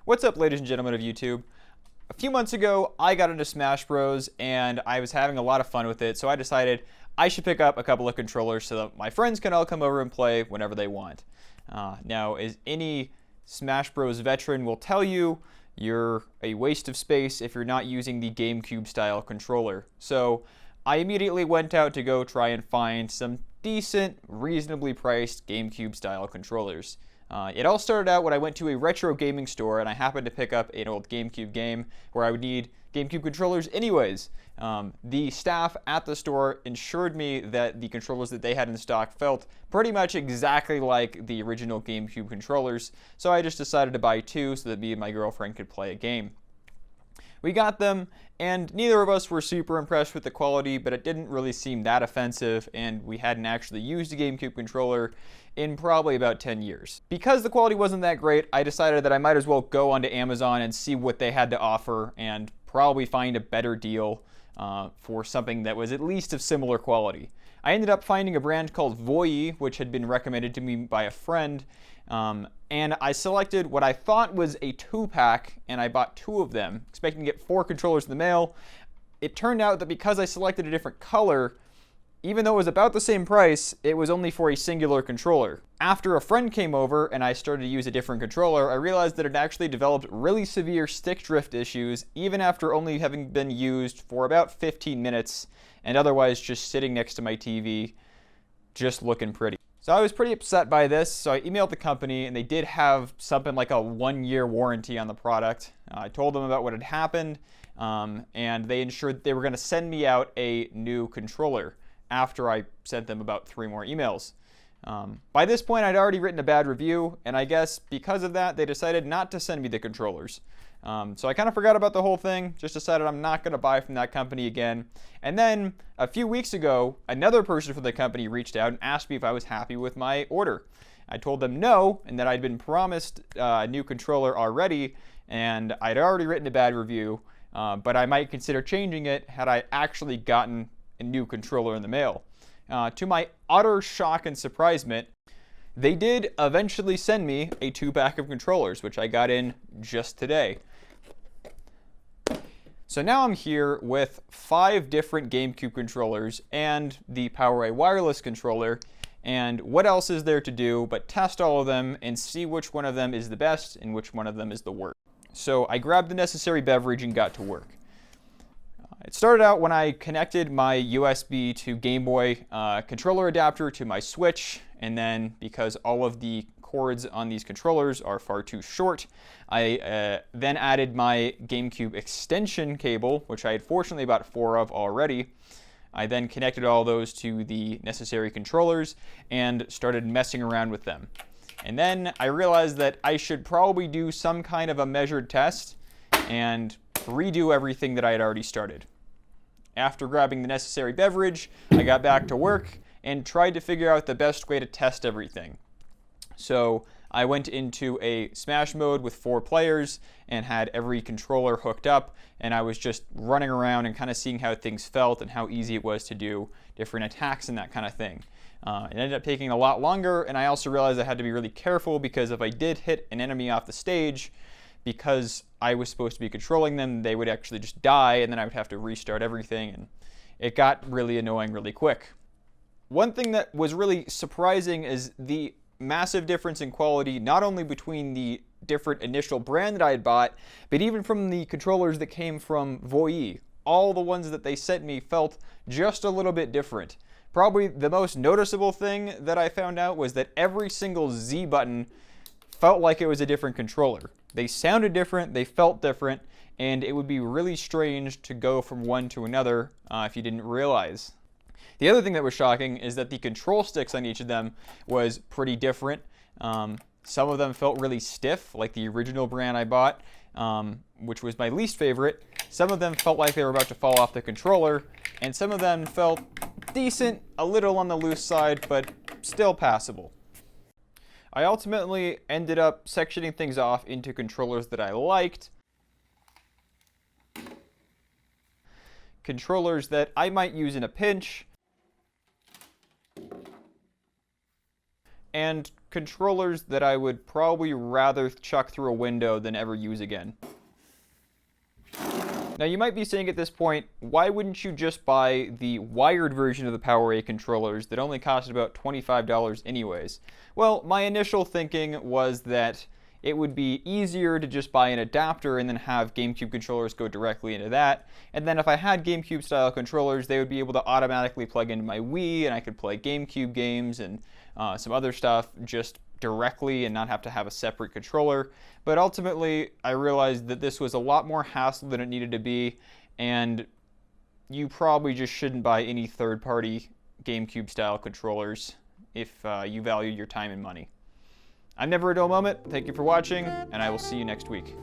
What's up, ladies and gentlemen of YouTube? A few months ago, I got into Smash Bros. And I was having a lot of fun with it, so I decided I should pick up a couple of controllers so that my friends can all come over and play whenever they want. Now, as any Smash Bros. Veteran will tell you, you're a waste of space if you're not using the GameCube style controller. So I immediately went out to go try and find some decent, reasonably priced GameCube style controllers. It all started out when I went to a retro gaming store and I happened to pick up an old GameCube game where I would need GameCube controllers anyways. The staff at the store ensured me that the controllers that they had in stock felt pretty much exactly like the original GameCube controllers, so I just decided to buy two so that me and my girlfriend could play a game. We got them, and neither of us were super impressed with the quality, but it didn't really seem that offensive, and we hadn't actually used a GameCube controller in probably about 10 years. Because the quality wasn't that great, I decided that I might as well go onto Amazon and see what they had to offer and probably find a better deal for something that was at least of similar quality. I ended up finding a brand called Voyi, which had been recommended to me by a friend, and I selected what I thought was a 2-pack, and I bought 2 of them, expecting to get 4 controllers in the mail. It turned out that because I selected a different color, even though it was about the same price, it was only for a singular controller. After a friend came over and I started to use a different controller, I realized that it actually developed really severe stick drift issues, even after only having been used for about 15 minutes, and otherwise just sitting next to my TV, just looking pretty. So I was pretty upset by this, so I emailed the company, and they did have something like a 1-year warranty on the product. I told them about what had happened, and they ensured they were going to send me out a new controller after I sent them about 3 more emails. By this point, I'd already written a bad review, and I guess because of that, they decided not to send me the controllers. So I kind of forgot about the whole thing, just decided I'm not going to buy from that company again. And then a few weeks ago, another person from the company reached out and asked me if I was happy with my order. I told them no, and that I'd been promised a new controller already, and I'd already written a bad review, but I might consider changing it had I actually gotten a new controller in the mail. To my utter shock and surprisement, they did eventually send me a 2-pack of controllers, which I got in just today. So now I'm here with 5 different GameCube controllers and the PowerA wireless controller, and what else is there to do but test all of them and see which one of them is the best and which one of them is the worst. So I grabbed the necessary beverage and got to work. It started out when I connected my USB to Game Boy controller adapter to my Switch, and then because all of the cords on these controllers are far too short, I then added my GameCube extension cable, which I had fortunately bought 4 of already. I then connected all those to the necessary controllers and started messing around with them. And then I realized that I should probably do some kind of a measured test and redo everything that I had already started. After grabbing the necessary beverage, I got back to work and tried to figure out the best way to test everything. So I went into a Smash mode with 4 players and had every controller hooked up, and I was just running around and kind of seeing how things felt and how easy it was to do different attacks and that kind of thing. It ended up taking a lot longer, and I also realized I had to be really careful because if I did hit an enemy off the stage, because I was supposed to be controlling them, they would actually just die, and then I would have to restart everything, and it got really annoying really quick. One thing that was really surprising is the massive difference in quality, not only between the different initial brand that I had bought, but even from the controllers that came from Voyi. All the ones that they sent me felt just a little bit different. Probably the most noticeable thing that I found out was that every single Z button felt like it was a different controller. They sounded different, they felt different, and it would be really strange to go from one to another if you didn't realize. The other thing that was shocking is that the control sticks on each of them was pretty different. Some of them felt really stiff, like the original brand I bought, which was my least favorite. Some of them felt like they were about to fall off the controller, and some of them felt decent, a little on the loose side, but still passable. I ultimately ended up sectioning things off into controllers that I liked, controllers that I might use in a pinch, and controllers that I would probably rather chuck through a window than ever use again. Now you might be saying at this point, why wouldn't you just buy the wired version of the PowerA controllers that only cost about $25 anyways? Well, my initial thinking was that it would be easier to just buy an adapter and then have GameCube controllers go directly into that. And then if I had GameCube style controllers, they would be able to automatically plug into my Wii, and I could play GameCube games and some other stuff just directly and not have to have a separate controller. But ultimately, I realized that this was a lot more hassle than it needed to be, and you probably just shouldn't buy any third-party GameCube style controllers if you value your time and money. I'm Never a Dull Moment. Thank you for watching, and I will see you next week.